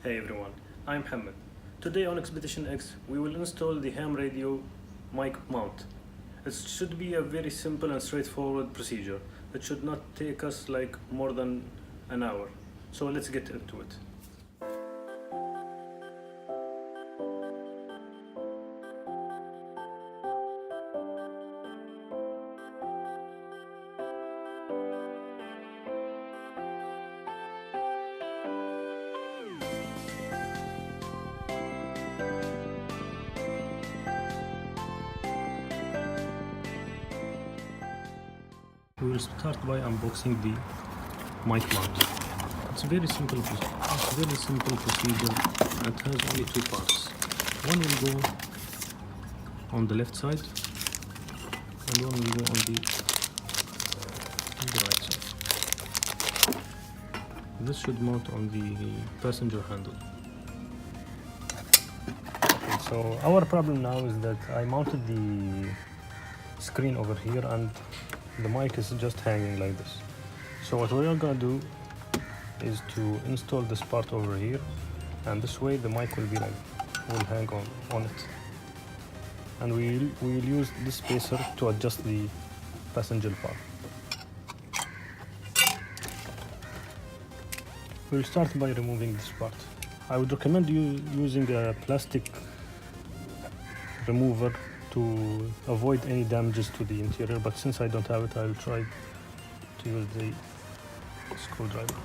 Hey everyone, I'm Mohammed. Today on Expedition X, we will install the ham radio mic mount. It should be a very simple and straightforward procedure. It should not take us like more than an hour. So let's get into it. We will start by unboxing the mic mount. It's a very simple procedure and it has only two parts. One will go on the left side and one will go on the right side. This should mount on the passenger handle. Okay, so our problem now is that I mounted the screen over here and the mic is just hanging like this. So what we are gonna do is to install this part over here, and this way the mic will hang on it, and we will use this spacer to adjust the passenger part. We'll start by removing this part. I would recommend you using a plastic remover to avoid any damages to the interior, but since I don't have it, I'll try to use the screwdriver.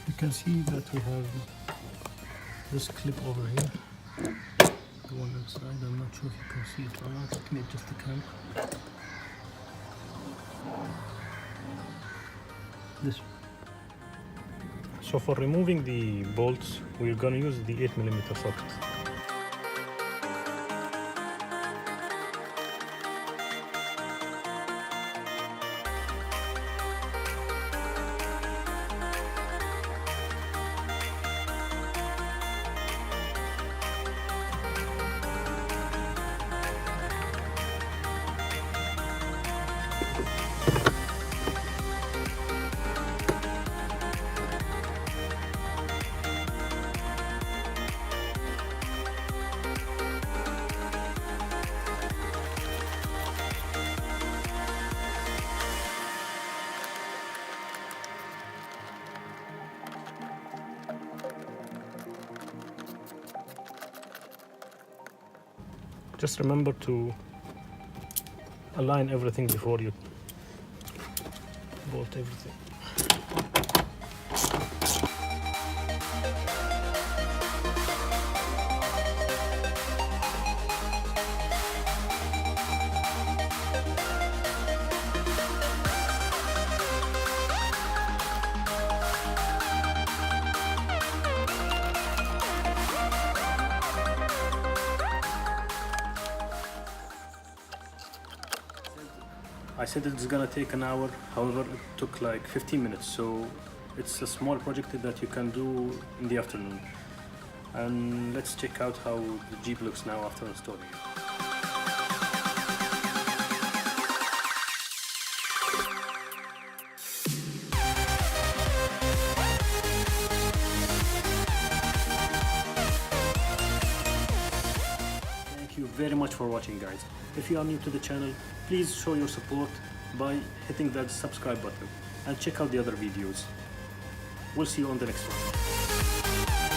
You can see that we have this clip over here, the one inside. I'm not sure if you can see it or not. Let me adjust the camera. This. So for removing the bolts, we're gonna use the 8mm socket. Just remember to align everything before you bolt everything. I said it's gonna take an hour, however it took like 15 minutes, so it's a small project that you can do in the afternoon. And let's check out how the Jeep looks now after installing it. Thank you very much for watching, guys. If you are new to the channel, please show your support by hitting that subscribe button and check out the other videos. We'll see you on the next one.